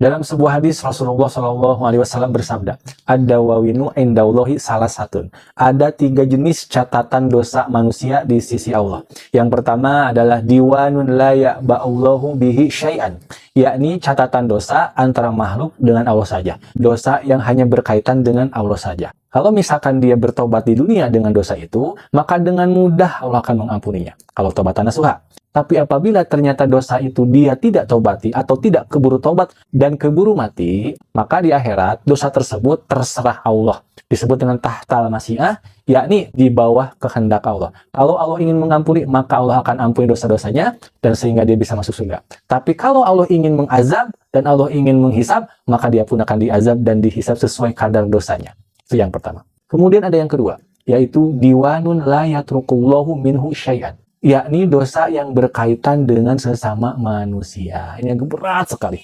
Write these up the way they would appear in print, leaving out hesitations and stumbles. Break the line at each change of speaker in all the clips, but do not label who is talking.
Dalam sebuah hadis Rasulullah SAW bersabda, "Ad-dawawinu indallahi salah satu." Ada 3 jenis catatan dosa manusia di sisi Allah. Yang pertama adalah diwanun la ya'ba'allahu bihi syai'an, yakni catatan dosa antara makhluk dengan Allah saja. Dosa yang hanya berkaitan dengan Allah saja. Kalau misalkan dia bertobat di dunia dengan dosa itu, maka dengan mudah Allah akan mengampuninya. Kalau tobatan nasuha. Tapi apabila ternyata dosa itu dia tidak tobati atau tidak keburu tobat dan keburu mati, maka di akhirat dosa tersebut terserah Allah. Disebut dengan tahtal masyiah, yakni di bawah kehendak Allah. Kalau Allah ingin mengampuni, maka Allah akan ampuni dosa-dosanya dan sehingga dia bisa masuk surga. Tapi kalau Allah ingin mengazab dan Allah ingin menghisab, maka dia pun akan diazab dan dihisab sesuai kadar dosanya. Itu yang pertama. Kemudian ada yang kedua, yaitu diwanun la yatrukullahu minhu syai'an, yakni dosa yang berkaitan dengan sesama manusia. Ini agak berat sekali.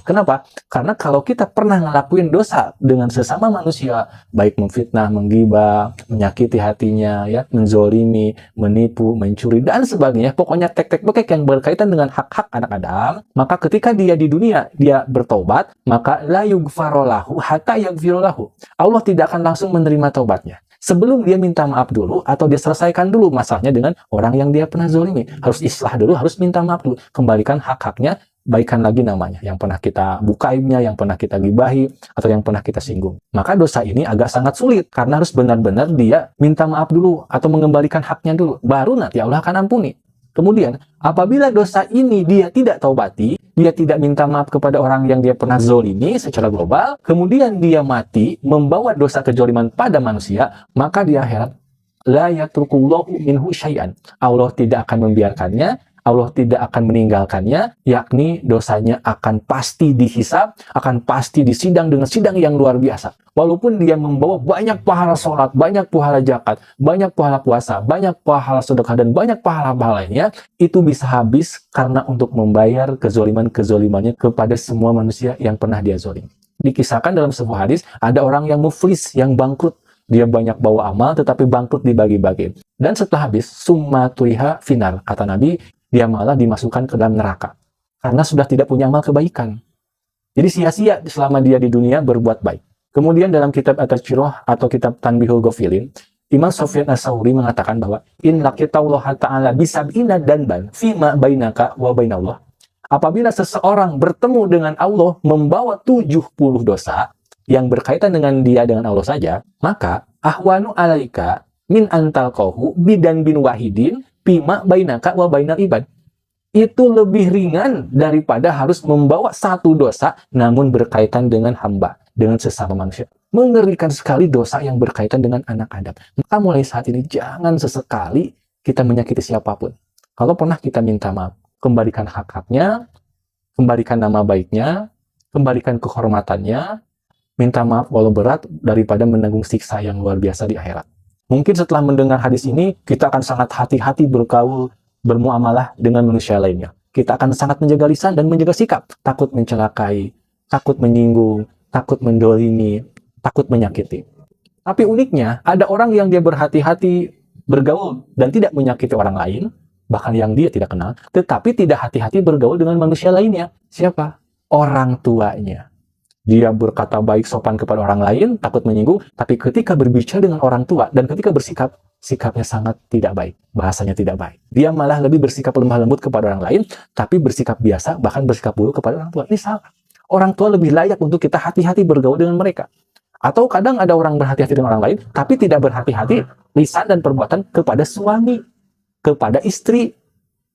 Kenapa? Karena kalau kita pernah ngelakuin dosa dengan sesama manusia, baik memfitnah, menggibah, menyakiti hatinya, ya, menzolimi, menipu, mencuri, dan sebagainya, pokoknya tek-tek bekek yang berkaitan dengan hak-hak anak Adam, maka ketika dia di dunia, dia bertobat, maka la yughfarolahu hatta yaghfirolahu. Allah tidak akan langsung menerima taubatnya. Sebelum dia minta maaf dulu, atau dia selesaikan dulu masalahnya dengan orang yang dia pernah zolimi. Harus islah dulu, harus minta maaf dulu. Kembalikan hak-haknya, baikan lagi namanya. Yang pernah kita buka aibnya, yang pernah kita gibahi, atau yang pernah kita singgung. Maka dosa ini agak sangat sulit, karena harus benar-benar dia minta maaf dulu, atau mengembalikan haknya dulu. Baru nanti Allah akan ampuni. Kemudian, apabila dosa ini dia tidak taubati, dia tidak minta maaf kepada orang yang dia pernah zolimi secara global, kemudian dia mati membawa dosa kezoliman pada manusia, maka di akhirat la yatrukullahu minhu syai'an. Allah tidak akan membiarkannya, Allah tidak akan meninggalkannya, yakni dosanya akan pasti dihisab, akan pasti disidang dengan sidang yang luar biasa. Walaupun dia membawa banyak pahala sholat, banyak pahala zakat, banyak pahala puasa, banyak pahala sedekah, dan banyak pahala-pahala lainnya, itu bisa habis karena untuk membayar kezoliman-kezolimannya kepada semua manusia yang pernah dia zolim. Dikisahkan dalam sebuah hadis, ada orang yang muflis, yang bangkrut. Dia banyak bawa amal, tetapi bangkrut dibagi-bagi. Dan setelah habis, summa turiha final, kata Nabi, dia malah dimasukkan ke dalam neraka. Karena sudah tidak punya amal kebaikan. Jadi sia-sia selama dia di dunia berbuat baik. Kemudian dalam kitab At-Tadhkirah atau kitab Tanbihul Ghafilin, Imam Sufyan Ats-Tsauri mengatakan bahwa in laqitallaha ta'ala bisab'ina danban fima bainaka wa bainallah. Apabila seseorang bertemu dengan Allah membawa 70 dosa yang berkaitan dengan dia dengan Allah saja, maka ahwanu alaika min antalqahu bidan bin wahidin fima bainaka wa bainal ibad. Itu lebih ringan daripada harus membawa satu dosa namun berkaitan dengan hamba, dengan sesama manusia. Mengerikan sekali dosa yang berkaitan dengan anak Adam. Maka mulai saat ini jangan sesekali kita menyakiti siapapun. Kalau pernah kita minta maaf, kembalikan hak-haknya, kembalikan nama baiknya, kembalikan kehormatannya, minta maaf walau berat daripada menanggung siksa yang luar biasa di akhirat. Mungkin setelah mendengar hadis ini, kita akan sangat hati-hati bergaul, bermuamalah dengan manusia lainnya. Kita akan sangat menjaga lisan dan menjaga sikap. Takut mencelakai, takut menyinggung, takut mendolimi, takut menyakiti. Tapi uniknya, ada orang yang dia berhati-hati bergaul dan tidak menyakiti orang lain, bahkan yang dia tidak kenal, tetapi tidak hati-hati bergaul dengan manusia lainnya. Siapa? Orang tuanya. Dia berkata baik sopan kepada orang lain, takut menyinggung, tapi ketika berbicara dengan orang tua dan ketika bersikap, sikapnya sangat tidak baik, bahasanya tidak baik. Dia malah lebih bersikap lemah lembut kepada orang lain, tapi bersikap biasa, bahkan bersikap buruk kepada orang tua. Ini salah. Orang tua lebih layak untuk kita hati-hati bergaul dengan mereka. Atau kadang ada orang berhati-hati dengan orang lain, tapi tidak berhati-hati lisan dan perbuatan kepada suami, kepada istri,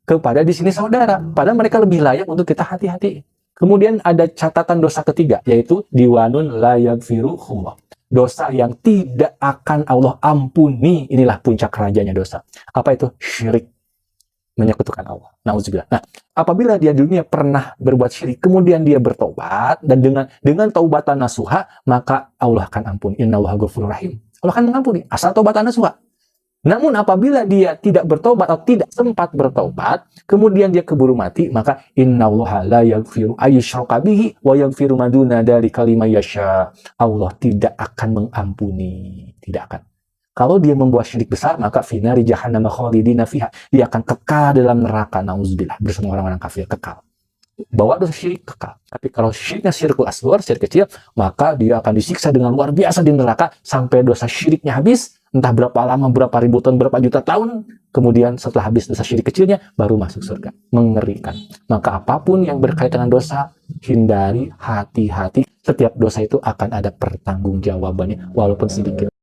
kepada di sini saudara. Padahal mereka lebih layak untuk kita hati-hati. Kemudian ada catatan dosa ketiga, yaitu diwanun la yaghfiruhullah. Dosa yang tidak akan Allah ampuni. Inilah puncak rajanya dosa. Apa itu? Syirik. Menyekutukan Allah. Nauzubillah. Nah, apabila dia di dunia pernah berbuat syirik, kemudian dia bertobat, dan dengan taubatan nasuha, maka Allah akan ampuni. Innallaha ghafurur rahim. Allah akan mengampuni, asal taubatan nasuha. Namun apabila dia tidak bertobat atau tidak sempat bertobat, kemudian dia keburu mati, maka innallaha la yaghfiru ayyushraka bihi wa yaghfiru ma duna dzalika liman yasha. Allah tidak akan mengampuni, tidak akan. Kalau dia membuat syirik besar, maka finari jahannam khalidina fiha. Dia akan kekal dalam neraka, nauzubillah, bersama orang-orang kafir, kekal. bawa dosa syirik kekal. Tapi kalau syiriknya syirkul asghar, syirik kecil, maka dia akan disiksa dengan luar biasa di neraka sampai dosa syiriknya habis, entah berapa lama, berapa ribu tahun, berapa juta tahun, kemudian setelah habis dosa syirik kecilnya, baru masuk surga. Mengerikan. Maka apapun yang berkaitan dengan dosa, hindari, hati-hati. Setiap dosa itu akan ada pertanggungjawabannya, walaupun sedikit.